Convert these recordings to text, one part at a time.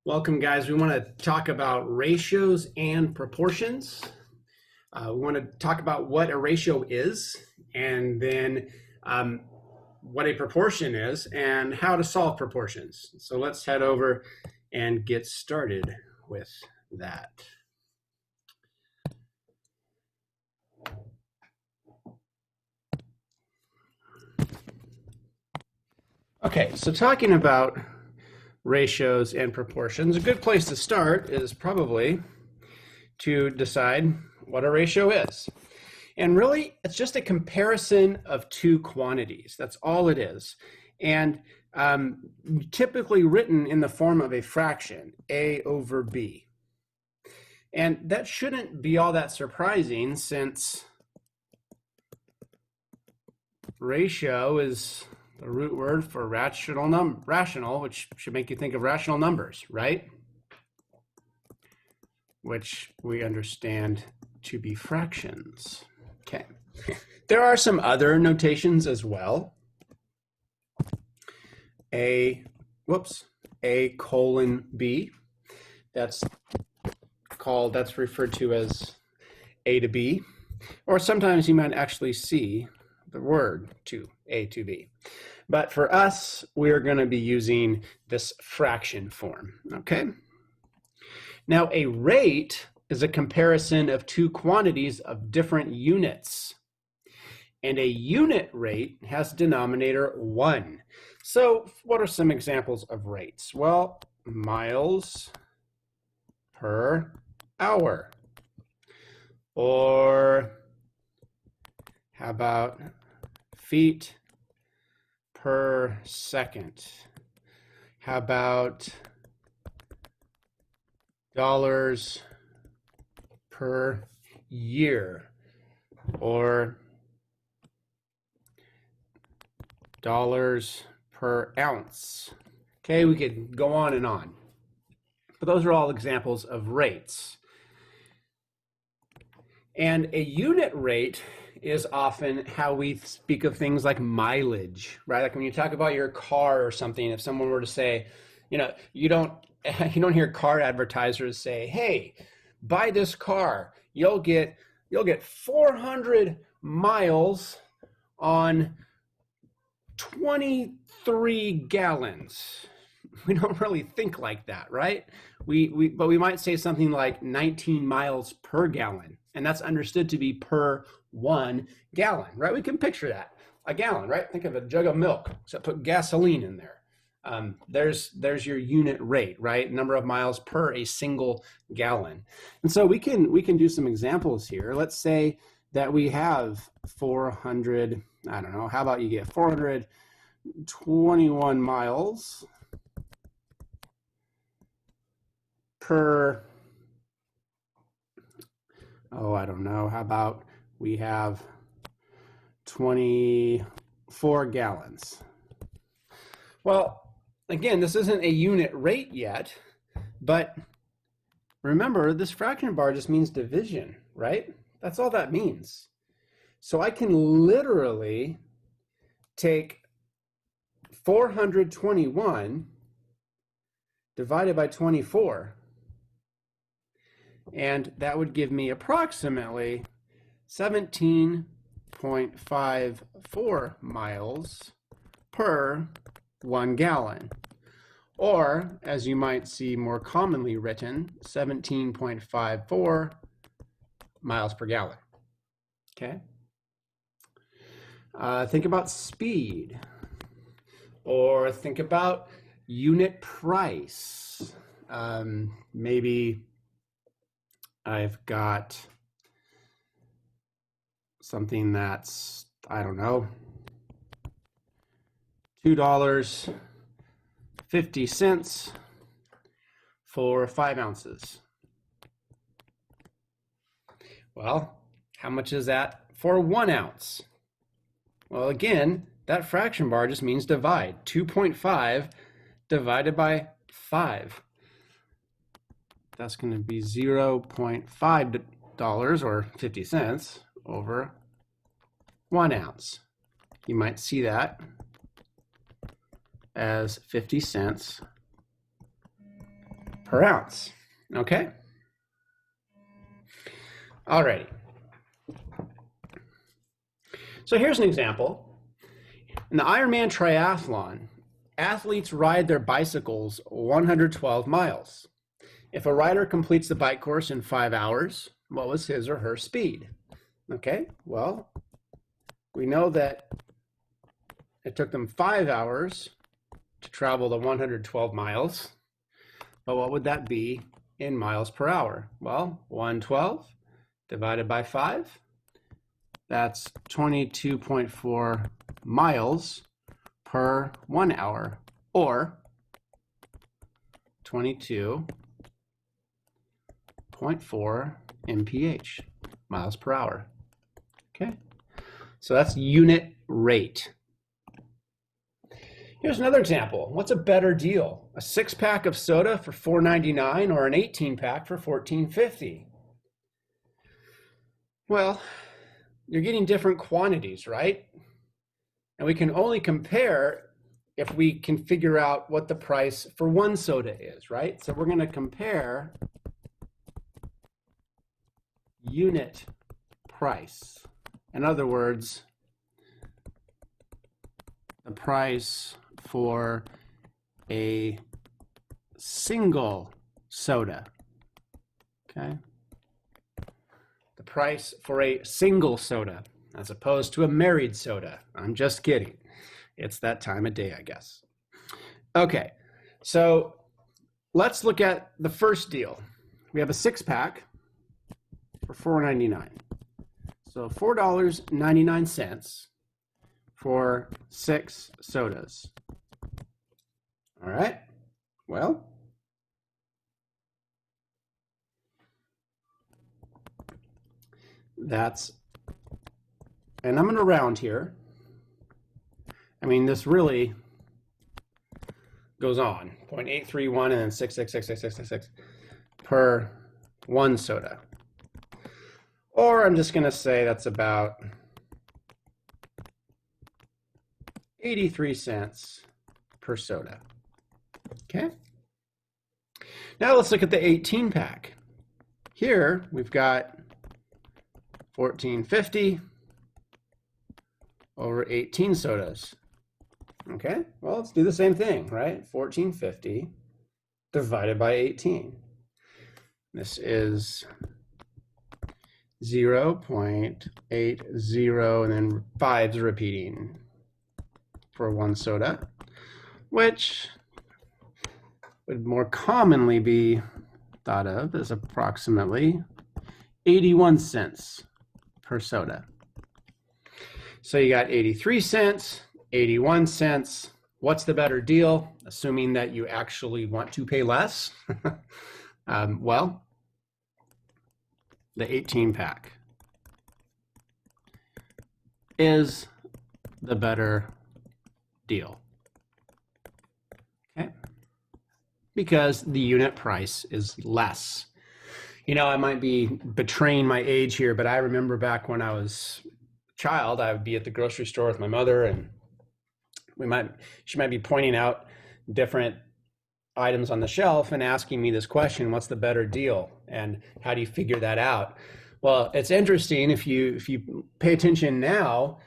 Welcome, guys. We want to talk about ratios and proportions. We want to talk about what a ratio is, and then what a proportion is, and how to solve proportions. So let's head over and get started with that. Okay, so talking about ratios and proportions, a good place to start is probably to decide what a ratio is. And really, it's just a comparison of two quantities. That's all it is. And typically written in the form of a fraction, A over B. And that shouldn't be all that surprising, since ratio is the root word for rational, which should make you think of rational numbers, right? Which we understand to be fractions. Okay. There are some other notations as well. A colon B. That's referred to as A to B. Or sometimes you might actually see the word to A to B. But for us, we're going to be using this fraction form, okay? Now, a rate is a comparison of two quantities of different units. And a unit rate has denominator 1. So what are some examples of rates? Well, miles per hour. Or how about feet per second? How about dollars per year? Or dollars per ounce? Okay, we could go on and on. But those are all examples of rates. And a unit rate is often how we speak of things like mileage, right? Like when you talk about your car or something, if someone were to say, you don't hear car advertisers say, "Hey, buy this car. You'll get 400 miles on 23 gallons." We don't really think like that, right? But we might say something like 19 miles per gallon, and that's understood to be per 1 gallon, right? We can picture that, a gallon, right? Think of a jug of milk, except put gasoline in there. There's your unit rate, right? Number of miles per a single gallon. And so we can do some examples here. Let's say that we have 400, I don't know, how about you get 421 miles per, I don't know, how about we have 24 gallons? Well, again, this isn't a unit rate yet, but remember, this fraction bar just means division, right? That's all that means. So I can literally take 421 divided by 24, and that would give me approximately 17.54 miles per 1 gallon. Or, as you might see more commonly written, 17.54 miles per gallon. Okay? Think about speed. Or think about unit price. Maybe I've got something that's, I don't know, $2.50 for 5 ounces. Well, how much is that for 1 ounce? Well, again, that fraction bar just means divide. 2.5 divided by 5. That's going to be $0.5 or 50 cents over 1 ounce. You might see that as 50 cents per ounce. Okay? Alrighty. So here's an example. In the Ironman triathlon, athletes ride their bicycles 112 miles. If a rider completes the bike course in 5 hours, what was his or her speed? Okay, well, we know that it took them 5 hours to travel the 112 miles, but what would that be in miles per hour? Well, 112 divided by 5, that's 22.4 miles per 1 hour, or 22.4 mph, miles per hour. Okay, so that's unit rate. Here's another example. What's a better deal? A 6-pack of soda for $4.99 or an 18-pack for $14.50? Well, you're getting different quantities, right? And we can only compare if we can figure out what the price for one soda is, right? So we're going to compare unit price. In other words, the price for a single soda, okay? The price for a single soda as opposed to a married soda. I'm just kidding. It's that time of day, I guess. Okay, so let's look at the first deal. We have a 6-pack for $4.99. So $4.99 for 6 sodas. All right, well, that's, and I'm going to round here. I mean, this really goes on, 0.831 and then 6666666 per one soda. Or I'm just going to say that's about 83 cents per soda. Okay. Now let's look at the 18-pack. Here we've got $14.50 over 18 sodas. Okay, well, let's do the same thing, right? $14.50 divided by 18. This is 0.80 and then 5's repeating for one soda, which would more commonly be thought of as approximately 81 cents per soda. So you got 83 cents, 81 cents. What's the better deal, assuming that you actually want to pay less? Well, the 18-pack is the better deal. Okay? Because the unit price is less. You know, I might be betraying my age here, but I remember back when I was a child, I would be at the grocery store with my mother, and she might be pointing out different items on the shelf and asking me this question: what's the better deal, and how do you figure that out? Well, it's interesting, if you pay attention now,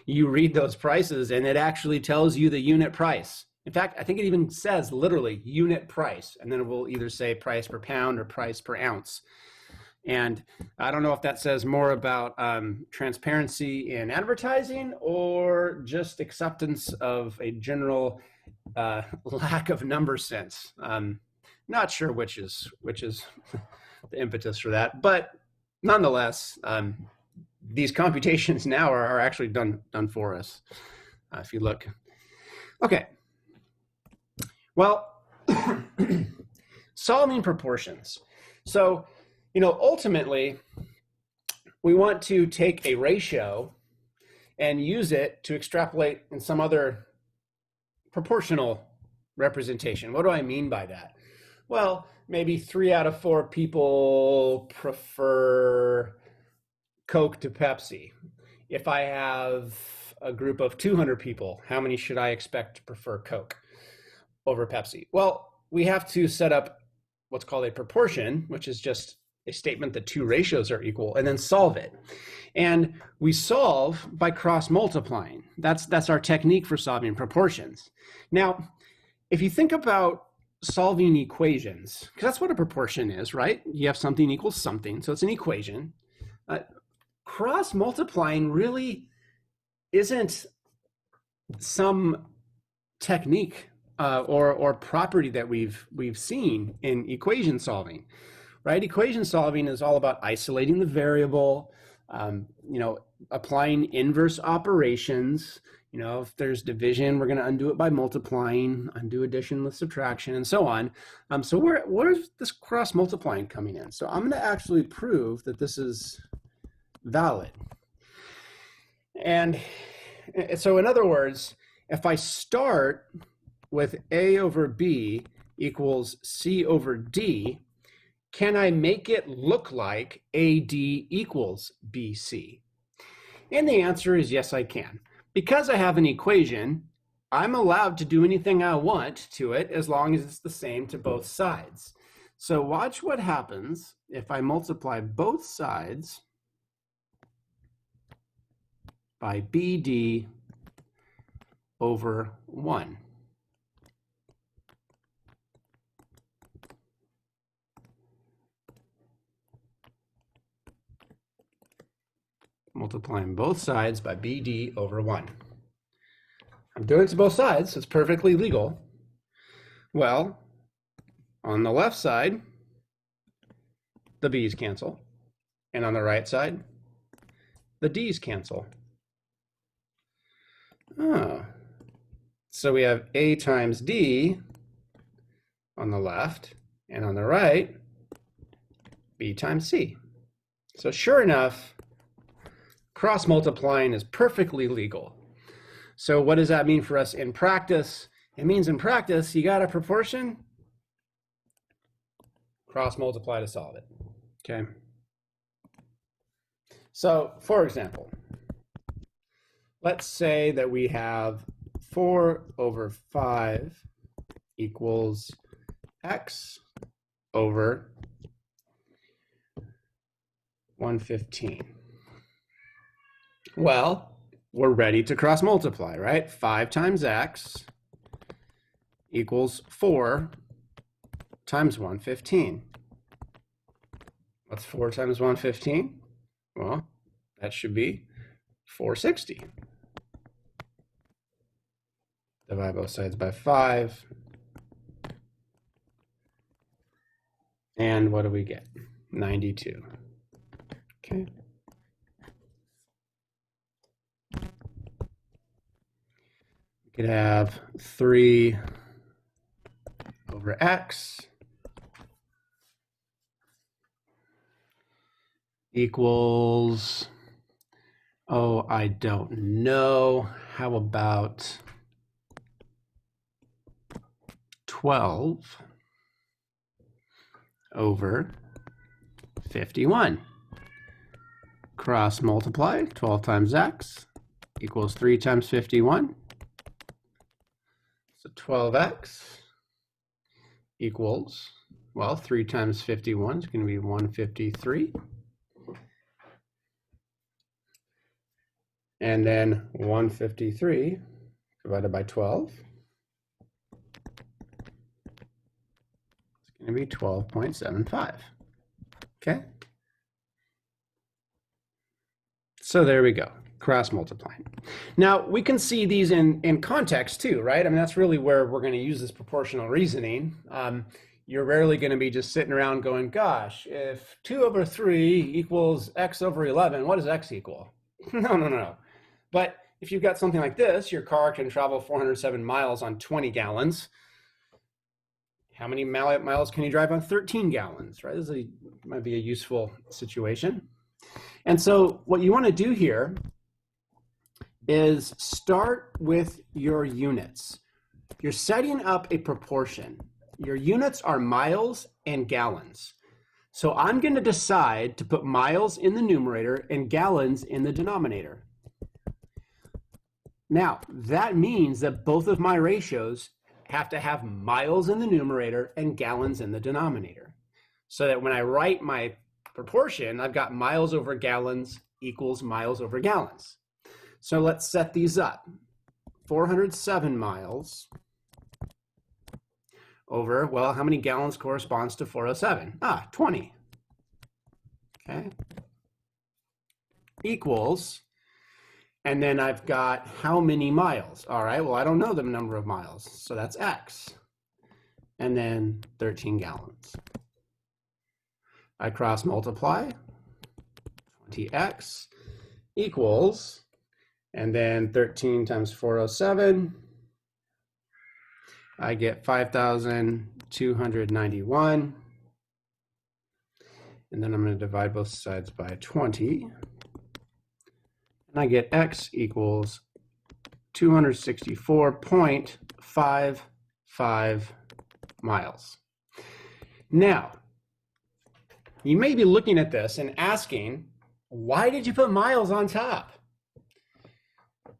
you read those prices and it actually tells you the unit price. In fact, I think it even says literally unit price, and then it will either say price per pound or price per ounce. And I don't know if that says more about transparency in advertising or just acceptance of a general lack of number sense. Not sure which is the impetus for that, but nonetheless, these computations now are actually done for us. If you look, okay. Well, solving proportions. So, you know, ultimately, we want to take a ratio and use it to extrapolate in some other proportional representation. What do I mean by that? Well, maybe 3 out of 4 people prefer Coke to Pepsi. If I have a group of 200 people, how many should I expect to prefer Coke over Pepsi? Well, we have to set up what's called a proportion, which is just a statement that two ratios are equal, and then solve it. And we solve by cross multiplying. That's our technique for solving proportions. Now, if you think about solving equations, because that's what a proportion is, right? You have something equals something, so it's an equation. Cross multiplying really isn't some technique or property that we've seen in equation solving, right? Equation solving is all about isolating the variable, applying inverse operations. If there's division, we're going to undo it by multiplying, undo addition with subtraction, and so on. So where's this cross multiplying coming in? So I'm going to actually prove that this is valid. And so in other words, if I start with A over B equals C over D, can I make it look like AD equals BC? And the answer is yes, I can. Because I have an equation, I'm allowed to do anything I want to it as long as it's the same to both sides. So watch what happens if I multiply both sides by BD over 1. Multiplying both sides by BD over 1. I'm doing it to both sides, so it's perfectly legal. Well, on the left side, the B's cancel. And on the right side, the D's cancel. Oh. So we have A times D on the left, and on the right, B times C. So sure enough, cross multiplying is perfectly legal. So what does that mean for us in practice? It means in practice, you got a proportion, cross multiply to solve it, okay? So for example, let's say that we have 4 over 5 equals x over 115. Well, we're ready to cross multiply, right? 5 times x equals 4 times 115. What's 4 times 115? Well, that should be 460. Divide both sides by 5. And what do we get? 92. Okay. We could have 3 over x equals, oh, I don't know. How about 12 over 51? Cross multiply, 12 times x equals 3 times 51. So 12x equals, well, 3 times 51 is going to be 153. And then 153 divided by 12 is going to be 12.75. Okay? So there we go, cross multiplying. Now we can see these in context too, right? I mean, that's really where we're going to use this proportional reasoning. You're rarely going to be just sitting around going, gosh, if 2 over 3 equals x over 11, what does x equal? No. But if you've got something like this, your car can travel 407 miles on 20 gallons. How many miles can you drive on 13 gallons, right? This might be a useful situation. And so what you want to do here is start with your units. You're setting up a proportion. Your units are miles and gallons. So I'm going to decide to put miles in the numerator and gallons in the denominator. Now, that means that both of my ratios have to have miles in the numerator and gallons in the denominator, so that when I write my proportion, I've got miles over gallons equals miles over gallons. So let's set these up. 407 miles over, well, how many gallons corresponds to 407? 20. Okay. Equals, and then I've got how many miles? All right, well, I don't know the number of miles, so that's X. And then 13 gallons. I cross multiply, 20X equals, and then 13 times 407, I get 5,291. And then I'm going to divide both sides by 20. And I get X equals 264.55 miles. Now, you may be looking at this and asking, why did you put miles on top?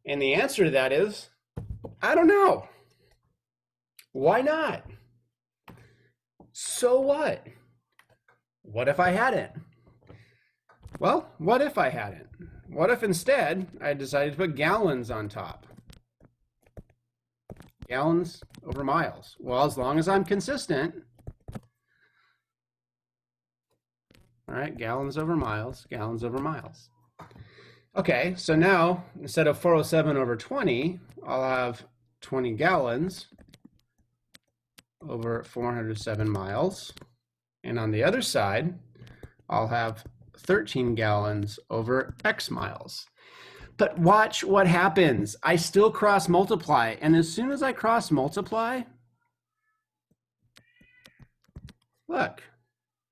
And the answer to that is, I don't know. Why not? So what? What if I hadn't? Well, what if I hadn't? What if instead I decided to put gallons on top? Gallons over miles. Well, as long as I'm consistent. All right, gallons over miles, gallons over miles. Okay, so now instead of 407 over 20, I'll have 20 gallons over 407 miles. And on the other side, I'll have 13 gallons over X miles. But watch what happens. I still cross multiply. And as soon as I cross multiply, look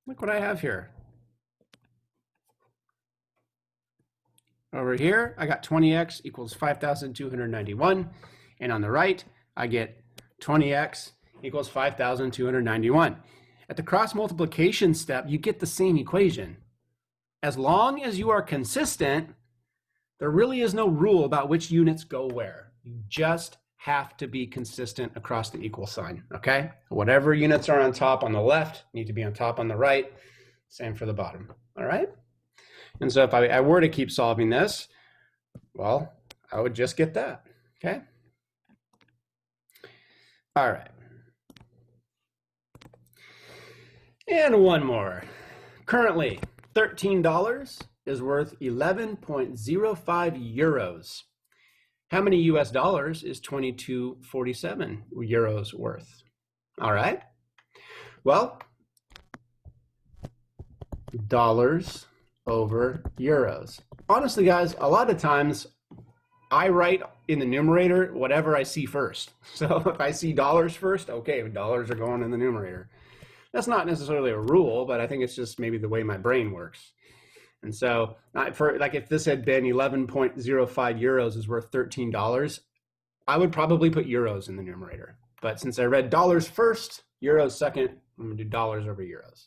what I have here. Over here, I got 20x equals 5,291. And on the right, I get 20x equals 5,291. At the cross multiplication step, you get the same equation. As long as you are consistent, there really is no rule about which units go where. You just have to be consistent across the equal sign, okay? Whatever units are on top on the left need to be on top on the right. Same for the bottom, all right? And so if I were to keep solving this, well, I would just get that, okay? All right. And one more. Currently, $13 is worth 11.05 euros. How many US dollars is 22.47 euros worth? All right. Well, dollars over euros. Honestly, guys, a lot of times I write in the numerator whatever I see first. So if I see dollars first, okay, dollars are going in the numerator. That's not necessarily a rule, but I think it's just maybe the way my brain works. And so if this had been 11.05 euros is worth $13, I would probably put euros in the numerator. But since I read dollars first, euros second, I'm gonna do dollars over euros.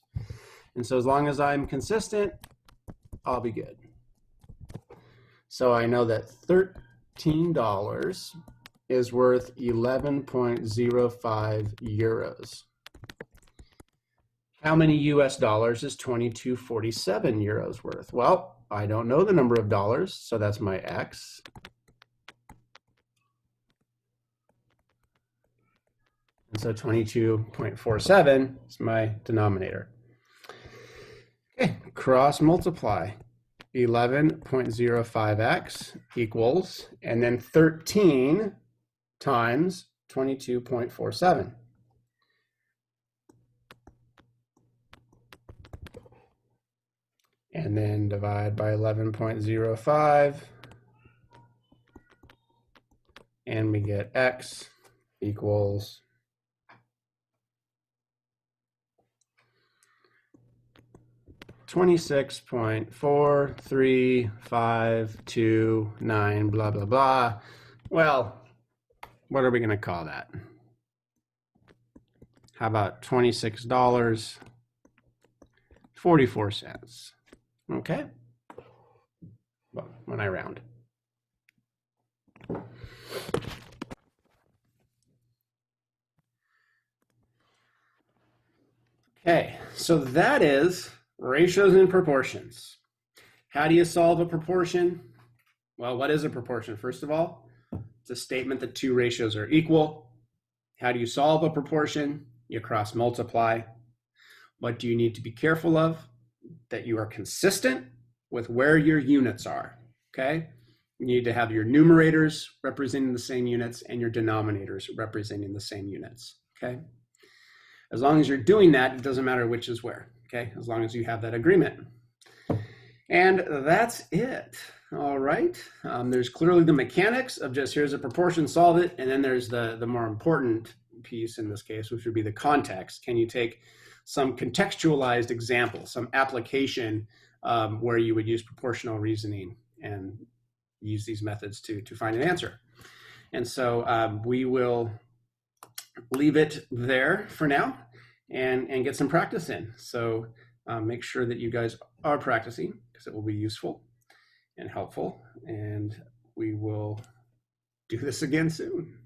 And so as long as I'm consistent, I'll be good. So I know that $13 is worth 11.05 euros. How many US dollars is 22.47 euros worth? Well, I don't know the number of dollars, so that's my X. And so 22.47 is my denominator. Okay, cross multiply. 11.05x equals, and then 13 times 22.47. And then divide by 11.05, and we get x equals 26.4352.9, blah, blah, blah. Well, what are we going to call that? How about $26.44? Okay. Well, when I round. Okay, so that is ratios and proportions. How do you solve a proportion? Well, what is a proportion? First of all, it's a statement that two ratios are equal. How do you solve a proportion? You cross multiply. What do you need to be careful of? That you are consistent with where your units are, okay? You need to have your numerators representing the same units and your denominators representing the same units, okay? As long as you're doing that, it doesn't matter which is where, okay? As long as you have that agreement. And that's it. All right. There's clearly the mechanics of just here's a proportion, solve it. And then there's the more important piece in this case, which would be the context. Can you take some contextualized example, some application where you would use proportional reasoning and use these methods to find an answer? And so we will leave it there for now and get some practice in. So make sure that you guys are practicing because it will be useful and helpful. And we will do this again soon.